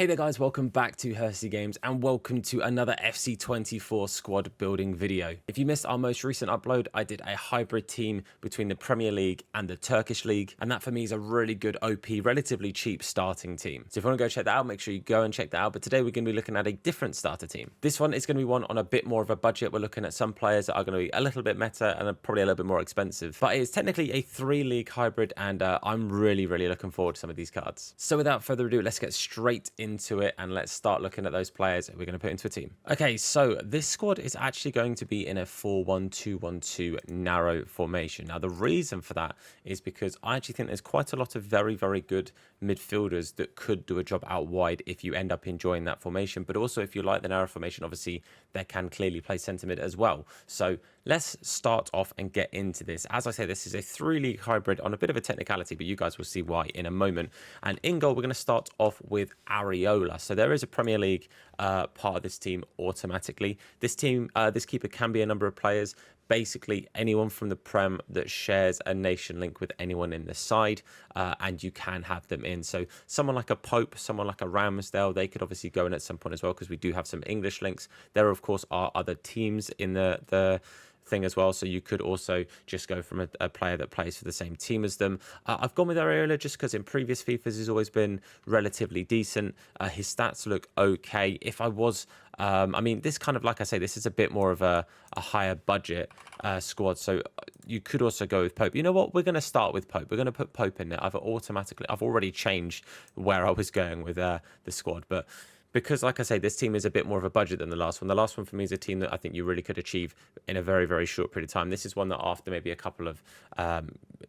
Hey there guys, welcome back to Hursty Games and welcome to another FC24 squad building video. If you missed our most recent upload, I did a hybrid team between the Premier League and the Turkish League, and that for me is a really good OP, relatively cheap starting team. So if you want to go check that out, make sure you go and check that out. But today we're going to be looking at a different starter team. This one is going to be one on a bit more of a budget. We're looking at some players that are going to be a little bit meta and probably a little bit more expensive. But it is technically a 3-league hybrid, and I'm really looking forward to some of these cards. So without further ado, let's get straight into it and let's start looking at those players that we're going to put into a team. Okay, so this squad is actually going to be in a 4-1-2-1-2 narrow formation. Now the reason for that is because I actually think there's quite a lot of very good midfielders that could do a job out wide if you end up enjoying that formation, but also if you like the narrow formation, obviously they can clearly play centre mid as well. So let's start off and get into this. As I say, this is a 3-league hybrid on a bit of a technicality, but you guys will see why in a moment. And in goal, we're going to start off with Areola. So there is a Premier League part of this team automatically. This team, this keeper can be a number of players. Basically, anyone from the Prem that shares a nation link with anyone in the side, and you can have them in. So someone like a Pope, someone like a Ramsdale, they could obviously go in at some point as well, because we do have some English links. There, of course, are other teams in the thing as well, so you could also just go from a player that plays for the same team as them. I've gone with Areola just because in previous FIFAs he's always been relatively decent. His stats look okay. If I was I mean, this kind of, like I say, this is a bit more of a higher budget squad, so you could also go with Pope. You know what, we're going to start with Pope. We're going to put Pope in there. I've already changed where I was going with the squad, but because, like I say, this team is a bit more of a budget than the last one. The last one for me is a team that I think you really could achieve in a very short period of time. This is one that after maybe a couple of,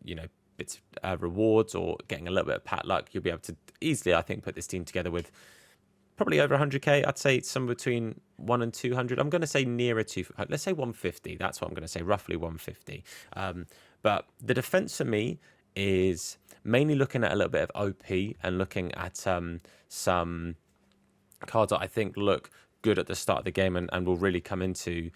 you know, bits rewards or getting a little bit of pat luck, you'll be able to easily, I think, put this team together with probably over 100k. I'd say it's somewhere between 1 and 200. I'm going to say nearer to, let's say 150. That's what I'm going to say, roughly 150. But the defense for me is mainly looking at a little bit of OP and looking at some cards that I think look good at the start of the game and will really come into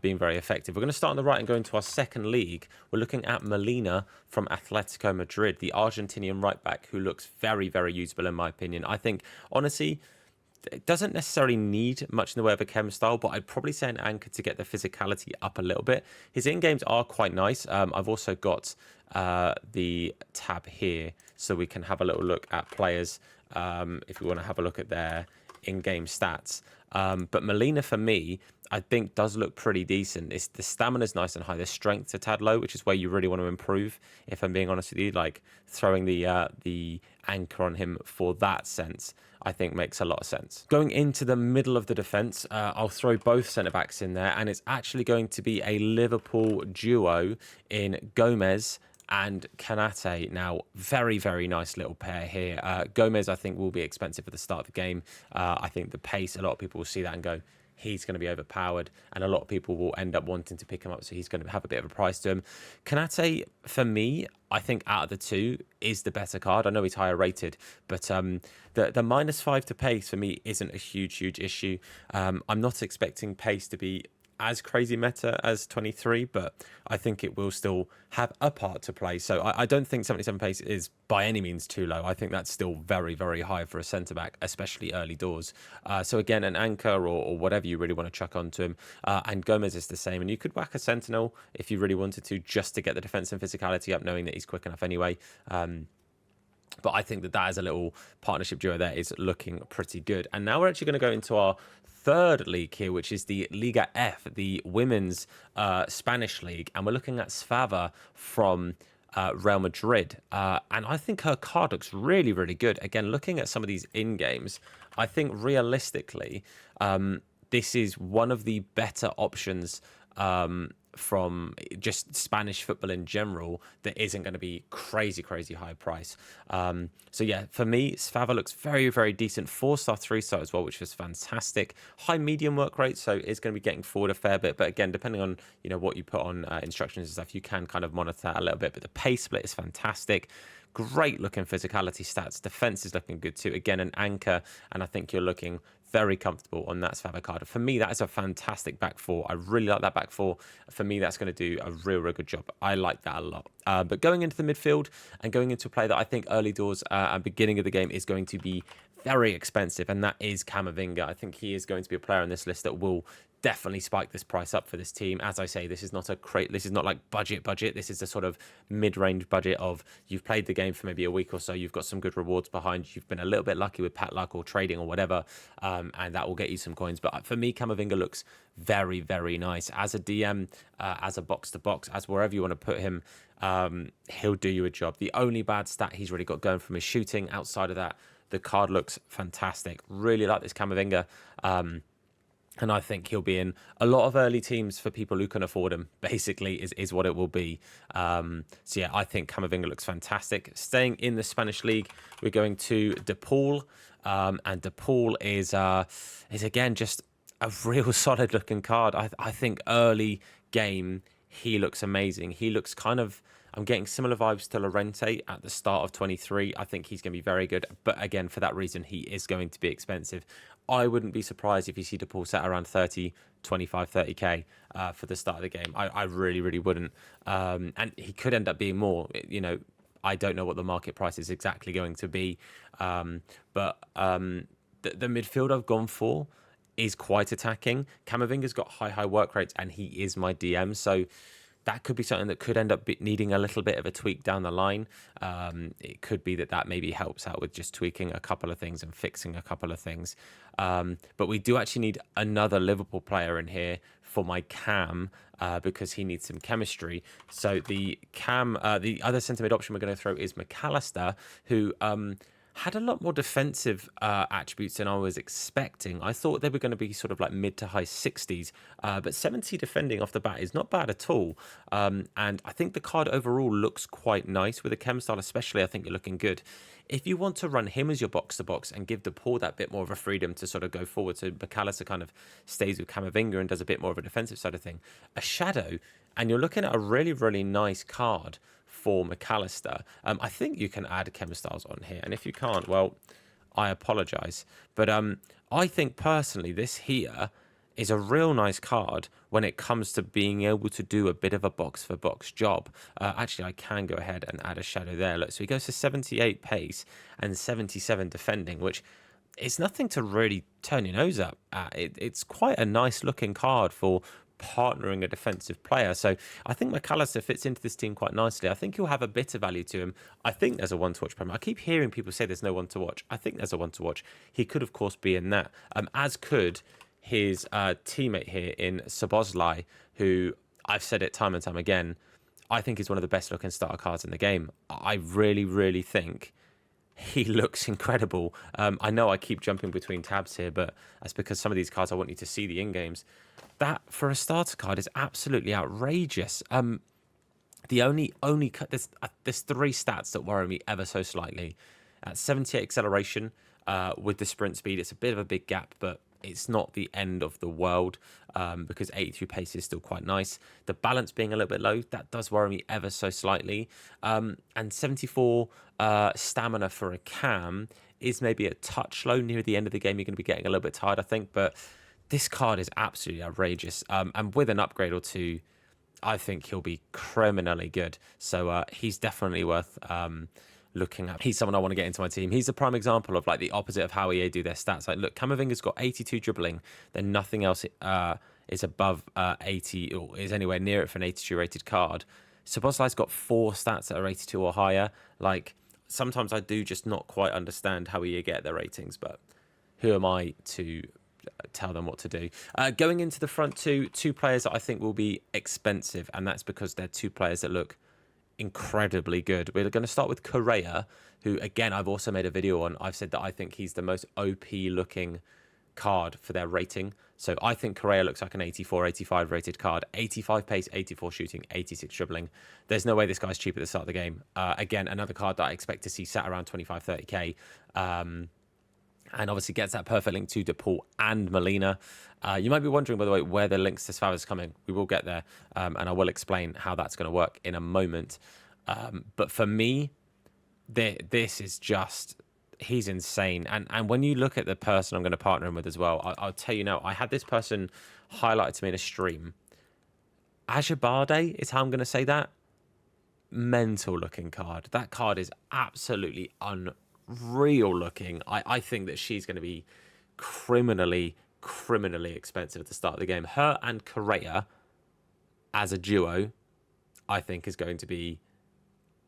being very effective. We're going to start on the right and go into our second league. We're looking at Molina from Atletico Madrid, the Argentinian right back who looks very usable in my opinion. I think, honestly, it doesn't necessarily need much in the way of a chem style, but I'd probably say an anchor to get the physicality up a little bit. His in-games are quite nice. I've also got the tab here so we can have a little look at players if we want to have a look at their in-game stats. But Molina, for me, I think does look pretty decent. The stamina's nice and high. The strength's a tad low, which is where you really want to improve, if I'm being honest with you. Like, throwing the anchor on him for that sense, I think makes a lot of sense. Going into the middle of the defence, I'll throw both centre-backs in there, and it's actually going to be a Liverpool duo in Gomez and Kanate. Now, very nice little pair here. Gomez, I think, will be expensive at the start of the game. I think the pace, a lot of people will see that and go, he's going to be overpowered, and a lot of people will end up wanting to pick him up, so he's going to have a bit of a price to him. Kanate, for me, I think out of the two is the better card. I know he's higher rated, but the -5 to pace for me isn't a huge issue. I'm not expecting pace to be as crazy meta as 23, but I think it will still have a part to play. So I don't think 77 pace is by any means too low. I think that's still very high for a centre-back, especially early doors. So again, an anchor or whatever you really want to chuck onto him. And Gomez is the same. And you could whack a sentinel if you really wanted to, just to get the defence and physicality up, knowing that he's quick enough anyway. But I think that is a little partnership duo there is looking pretty good. And now we're actually going to go into our third league here, which is the Liga F, the women's Spanish league. And we're looking at Svava from Real Madrid. And I think her card looks really good. Again, looking at some of these in-games, I think realistically, this is one of the better options from just Spanish football in general that isn't going to be crazy high price. So yeah, for me, Svava looks very decent. 4-star, 3-star as well, which was fantastic. High medium work rate, so it's going to be getting forward a fair bit. But again, depending on, you know, what you put on instructions and stuff, you can kind of monitor that a little bit. But the pace split is fantastic. Great looking physicality stats. Defense is looking good too. Again, an anchor, and I think you're looking very comfortable on that Svava card. For me, that is a fantastic back four. I really like that back four. For me, that's going to do a real good job. I like that a lot. But going into the midfield and going into a play that I think early doors and beginning of the game is going to be very expensive, and that is Camavinga. I think he is going to be a player on this list that will definitely spike this price up for this team. As I say, this is not this is not like budget. This is a sort of mid-range budget of you've played the game for maybe a week or so, you've got some good rewards behind you, you've been a little bit lucky with pat luck or trading or whatever, and that will get you some coins. But for me, Camavinga looks very, very nice as a DM, as a box to box, as wherever you want to put him. He'll do you a job. The only bad stat he's really got going from his shooting. Outside of that, the card looks fantastic. Really like this Camavinga. And I think he'll be in a lot of early teams for people who can afford him, basically, is what it will be. So, yeah, I think Camavinga looks fantastic. Staying in the Spanish league, we're going to De Paul. And De Paul is again, just a real solid looking card. I think early game, he looks amazing. He looks kind of... I'm getting similar vibes to Llorente at the start of 23. I think he's going to be very good. But again, for that reason, he is going to be expensive. I wouldn't be surprised if you see De Paul set around 30, 25, 30k for the start of the game. I really, really wouldn't. And he could end up being more. You know, I don't know what the market price is exactly going to be. But the midfield I've gone for is quite attacking. Camavinga's got high work rates, and he is my DM. So that could be something that could end up needing a little bit of a tweak down the line. It could be that maybe helps out with just tweaking a couple of things and fixing a couple of things. But we do actually need another Liverpool player in here for my Cam because he needs some chemistry. So the other centre mid option we're going to throw is McAllister, who... had a lot more defensive attributes than I was expecting. I thought they were going to be sort of like mid to high 60s, but 70 defending off the bat is not bad at all. And I think the card overall looks quite nice. With the chem style especially, I think you're looking good. If you want to run him as your box-to-box and give De Paul that bit more of a freedom to sort of go forward, so McAllister kind of stays with Camavinga and does a bit more of a defensive side of thing, a shadow, and you're looking at a really, really nice card for McAllister. I think you can add chem styles on here, and if you can't, well, I apologize. But I think personally this here is a real nice card when it comes to being able to do a bit of a box for box job. Actually, I can go ahead and add a shadow there. Look, so he goes to 78 pace and 77 defending, which is nothing to really turn your nose up at. It's quite a nice looking card for partnering a defensive player. So I think McAllister fits into this team quite nicely. I think he'll have a bit of value to him. I think there's a one to watch Premier. I keep hearing people say there's no one to watch. I think there's a one to watch. He could, of course, be in that, as could his teammate here in Szoboszlai, who I've said it time and time again, I think is one of the best looking starter cards in the game. I really, really think he looks incredible. I know I keep jumping between tabs here, but that's because some of these cards I want you to see the in-games. That, for a starter card, is absolutely outrageous. The only there's three stats that worry me ever so slightly. At 78 acceleration with the sprint speed, it's a bit of a big gap, but it's not the end of the world because 83 pace is still quite nice. The balance being a little bit low, that does worry me ever so slightly. And 74 stamina for a cam is maybe a touch low. Near the end of the game, you're going to be getting a little bit tired, I think. But this card is absolutely outrageous. And with an upgrade or two, I think he'll be criminally good. So he's definitely worth looking at. He's someone I want to get into my team. He's a prime example of like the opposite of how EA do their stats. Like, look, Camavinga's got 82 dribbling, then nothing else is above 80 or is anywhere near it for an 82 rated card. Szoboszlai's got 4 stats that are 82 or higher. Like, sometimes I do just not quite understand how EA get their ratings, but who am I to tell them what to do? Going into the front two players that I think will be expensive, and that's because they're 2 players that look incredibly good. We're going to start with Correa, who, again, I've also made a video on. I've said that I think he's the most OP looking card for their rating. So I think Correa looks like an 84, 85 rated card. 85 pace, 84 shooting, 86 dribbling. There's no way this guy's cheap at the start of the game. Again, another card that I expect to see sat around 25, 30k. And obviously gets that perfect link to De Paul and Molina. You might be wondering, by the way, where the links to Svav is coming. We will get there, and I will explain how that's going to work in a moment. But for me, this is just... he's insane. And when you look at the person I'm going to partner him with as well, I'll tell you now, I had this person highlighted to me in a stream. Ajabade is how I'm going to say that. Mental looking card. That card is absolutely unreal. real looking, I think that she's going to be criminally expensive at the start of the game. Her and Correa as a duo, I think, is going to be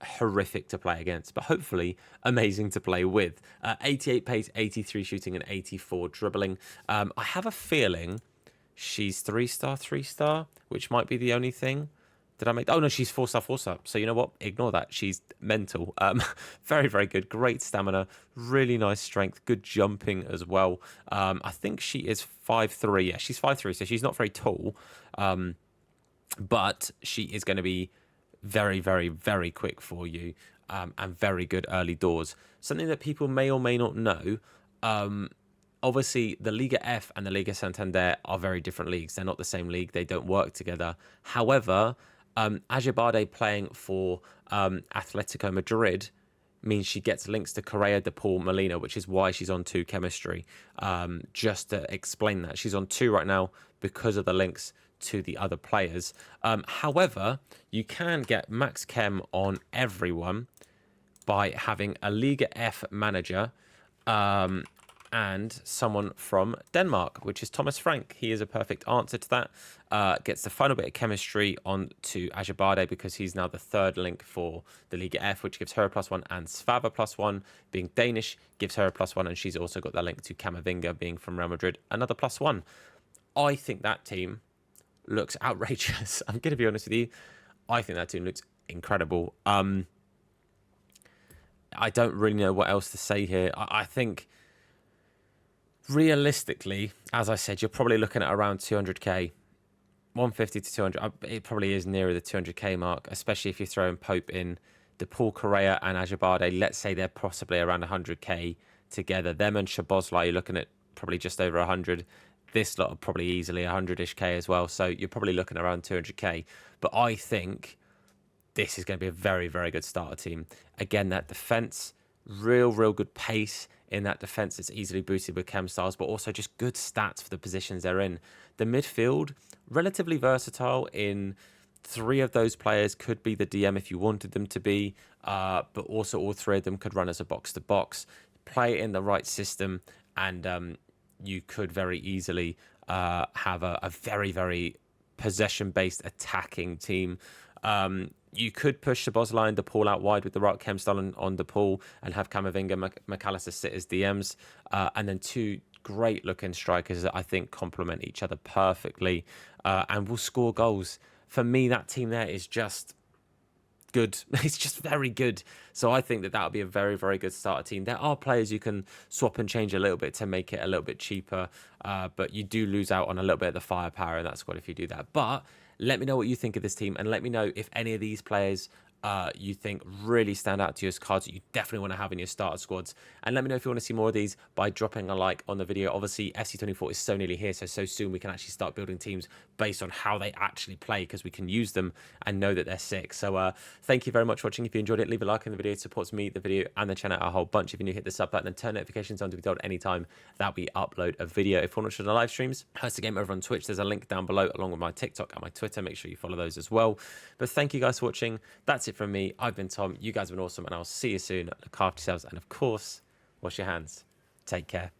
horrific to play against, but hopefully amazing to play with. 88 pace, 83 shooting, and 84 dribbling. I have a feeling she's 3-star, which might be the only thing. Did I make... Oh, no, she's 4-star, 4-star. So you know what? Ignore that. She's mental. Very, very good. Great stamina. Really nice strength. Good jumping as well. I think she is 5'3". Yeah, she's 5'3", so she's not very tall. But she is going to be very, very, very quick for you, and very good early doors. Something that people may or may not know, obviously the Liga F and the Liga Santander are very different leagues. They're not the same league. They don't work together. However, Ajibade playing for Atletico Madrid means she gets links to Correa, De Paul, Molina, which is why she's on 2 chemistry. Just to explain that, she's on 2 right now because of the links to the other players. However, you can get max chem on everyone by having a Liga F manager and someone from Denmark, which is Thomas Frank. He is a perfect answer to that. Gets the final bit of chemistry on to Ajibade because he's now the 3rd link for the Liga F, which gives her a +1, and Svava +1. Being Danish gives her a +1, and she's also got that link to Camavinga being from Real Madrid, another +1. I think that team looks outrageous. I'm going to be honest with you. I think that team looks incredible. I don't really know what else to say here. I think realistically, as I said, you're probably looking at around 200k, 150 to 200. It probably is nearer the 200k mark, especially if you're throwing Pope in, De Paul, Correa, and Ajibade. Let's say they're possibly around 100k together. Them and Szoboszlai, you're looking at probably just over 100. This lot are probably easily 100-ish K as well. So you're probably looking around 200k. But I think this is going to be a very, very good starter team. Again, that defense, real good pace in that defense. It's easily boosted with chem styles, but also just good stats for the positions they're in. The midfield, relatively versatile in 3 of those players could be the DM if you wanted them to be, but also all 3 of them could run as a box-to-box. Play it in the right system, and you could very easily have a very, very possession-based attacking team. You could push Szoboszlai and De Paul out wide with the right chem style on De Paul and have Camavinga, McAllister sit as DMs, and then 2 great-looking strikers that I think complement each other perfectly and will score goals. For me, that team there is just good. It's just very good. So I think that would be a very, very good starter team. There are players you can swap and change a little bit to make it a little bit cheaper, but you do lose out on a little bit of the firepower in that squad if you do that. But let me know what you think of this team, and let me know if any of these players you think really stand out to you as cards that you definitely want to have in your starter squads. And let me know if you want to see more of these by dropping a like on the video. Obviously, FC24 is so nearly here, so soon we can actually start building teams based on how they actually play, because we can use them and know that they're sick. So thank you very much for watching. If you enjoyed it, leave a like on the video. It supports me, the video, and the channel a whole bunch. If you're new, hit the sub button and turn notifications on to be told anytime that we upload a video. If you're not watching the live streams, Hursty Game over on Twitch, there's a link down below along with my TikTok and my Twitter. Make sure you follow those as well. But thank you guys for watching. That's it from me. I've been Tom. You guys have been awesome, and I'll see you soon. Look after yourselves, and of course, wash your hands. Take care.